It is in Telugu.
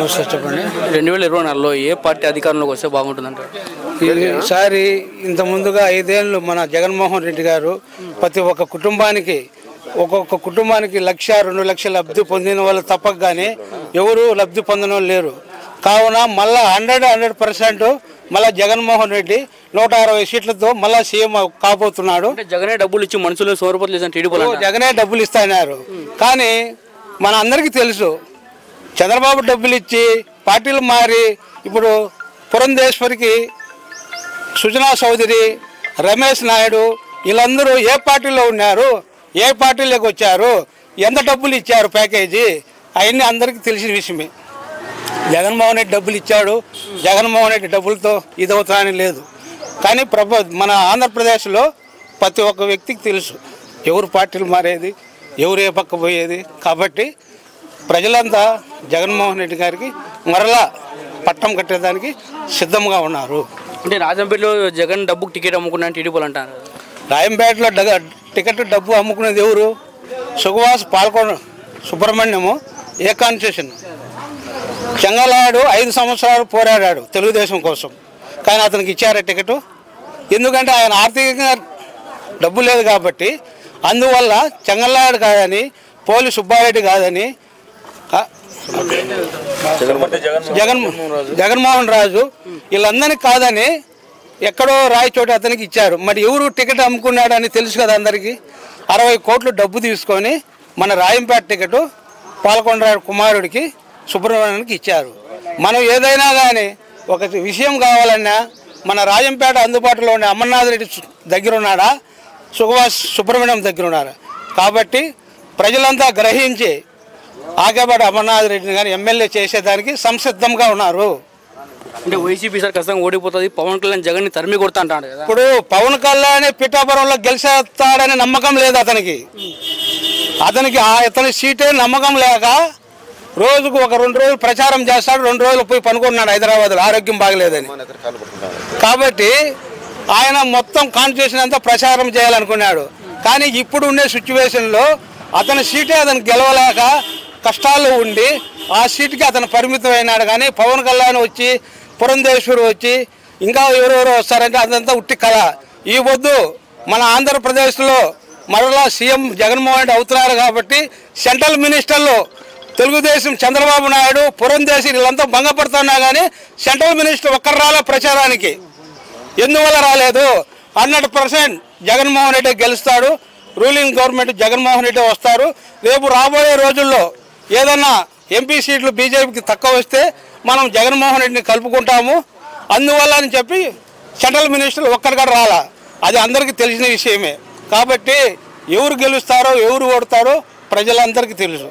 చెప్పండి 2024లో ఏ పార్టీ అధికారంలోకి వస్తే బాగుంటుందంటారు? ఈసారి ఇంత ముందుగా 5 ఏళ్ళు మన జగన్మోహన్ రెడ్డి గారు ప్రతి ఒక్క కుటుంబానికి ఒక్కొక్క కుటుంబానికి 1,00,000, 2 లక్షల లబ్ధి పొందిన వాళ్ళు తప్పక కానీ ఎవరు లబ్ధి పొందిన వాళ్ళు లేరు. కావున మళ్ళా 100% మళ్ళా జగన్మోహన్ రెడ్డి 160 సీట్లతో మళ్ళా సీఎం కాబోతున్నాడు. జగనే డబ్బులు ఇచ్చి మనుషులు సోరపతులు టీడీపీ జగనే డబ్బులు ఇస్తున్నారు. కానీ మన అందరికీ తెలుసు చంద్రబాబు డబ్బులు ఇచ్చి పార్టీలు మారి ఇప్పుడు పురంధేశ్వరికి, సుజనా చౌదరి, రమేష్ నాయుడు వీళ్ళందరూ ఏ పార్టీలో ఉన్నారు, ఏ పార్టీలోకి వచ్చారు, ఎంత డబ్బులు ఇచ్చారు ప్యాకేజీ అవన్నీ అందరికీ తెలిసిన విషయమే. జగన్మోహన్ రెడ్డి డబ్బులు ఇచ్చాడు, జగన్మోహన్ రెడ్డి డబ్బులతో ఇదవుతానని లేదు. కానీ మన ఆంధ్రప్రదేశ్లో ప్రతి ఒక్క వ్యక్తికి తెలుసు ఎవరు పార్టీలు మారేది, ఎవరు ఏ పక్క పోయేది. కాబట్టి ప్రజలంతా జగన్మోహన్ రెడ్డి గారికి మరలా పట్టం కట్టేదానికి సిద్ధంగా ఉన్నారు. అంటే రాజంపేటలో జగన్ డబ్బుకు టికెట్ అమ్ముకున్నాను టీడీపీ అంటారు. రాయంపేటలో టికెట్ డబ్బు అమ్ముకునేది ఎవరు? సుఖవాస్ పాల్గొన సుబ్రహ్మణ్యము ఏ కాన్స్టిట్యూషన్. చెంగలాడు 5 సంవత్సరాలు పోరాడాడు తెలుగుదేశం కోసం, కానీ అతనికి ఇచ్చారా టికెట్? ఎందుకంటే ఆయన ఆర్థికంగా డబ్బు లేదు కాబట్టి. అందువల్ల చెంగలాడు కాదని, పోలి సుబ్బారెడ్డి కాదని, జగన్మోహన్ రాజు వీళ్ళందరినీ కాదని ఎక్కడో రాయచోటి అతనికి ఇచ్చారు. మరి ఎవరు టికెట్ అమ్ముకున్నాడని తెలుసు కదా అందరికీ. 60 కోట్లు డబ్బు తీసుకొని మన రాయంపేట టికెట్ పాల్కొండరాడు కుమారుడికి సుబ్రహ్మణ్యానికి ఇచ్చారు. మనం ఏదైనా కానీ ఒక విషయం కావాలన్నా మన రాజంపేట అందుబాటులో ఉండే అమర్నాథ్ రెడ్డి దగ్గర ఉన్నాడా, సుఖవాస్ సుబ్రహ్మణ్యం దగ్గర ఉన్నారా? కాబట్టి ప్రజలంతా గ్రహించి ఆగేపాటి అమర్నాథ్ రెడ్డిని కానీ ఎమ్మెల్యే చేసేదానికి సంసిద్ధంగా ఉన్నారు. అంటే వైసీపీ సార్ ఖచ్చితంగా ఓడిపోతుంది, పవన్ కళ్యాణ్ జగన్ని తరిమి కొడతా అంటాడు కదా. ఇప్పుడు పవన్ కళ్యాణ్ పిఠాపురంలో గెలిచేస్తాడని నమ్మకం లేదు అతనికి. అతని సీటే నమ్మకం లేక రోజుకు ఒక 2 రోజులు ప్రచారం చేస్తాడు, 2 రోజులు పోయి పనుకున్నాడు హైదరాబాద్లో ఆరోగ్యం బాగలేదని. కాబట్టి ఆయన మొత్తం కాన్స్టిట్యూషన్ అంతా ప్రచారం చేయాలనుకున్నాడు. కానీ ఇప్పుడు ఉండే సిచ్యువేషన్లో అతని సీటే అతను గెలవలేక కష్టాల్లో ఉండి ఆ సీటుకి అతను పరిమితం అయినాడు. కానీ పవన్ కళ్యాణ్ వచ్చి, పురంధేశ్వరి వచ్చి, ఇంకా ఎవరెవరో వస్తారంటే అదంతా ఉట్టి కళ. ఈ వద్దు మన ఆంధ్రప్రదేశ్లో మరలా సీఎం జగన్మోహన్ రెడ్డి అవుతున్నారు కాబట్టి సెంట్రల్ మినిస్టర్లో తెలుగుదేశం చంద్రబాబు నాయుడు, పురంధేశ్వరి వీళ్ళంతా భంగపడుతున్నా కానీ సెంట్రల్ మినిస్టర్ ఒక్కరు రాలే ప్రచారానికి. ఎందువల్ల రాలేదు? 100% జగన్మోహన్ రెడ్డి గెలుస్తాడు, రూలింగ్ గవర్నమెంట్ జగన్మోహన్ రెడ్డి వస్తారు. రేపు రాబోయే రోజుల్లో ఏదన్నా ఎంపీ సీట్లు బీజేపీకి తక్కువ వస్తే మనం జగన్మోహన్ రెడ్డిని కలుపుకుంటాము. అందువల్ల అని చెప్పి సెంట్రల్ మినిస్టర్ ఒక్కరిగా రాలా, అది అందరికీ తెలిసిన విషయమే. కాబట్టి ఎవరు గెలుస్తారో ఎవరు ఓడతారో ప్రజలందరికీ తెలుసు.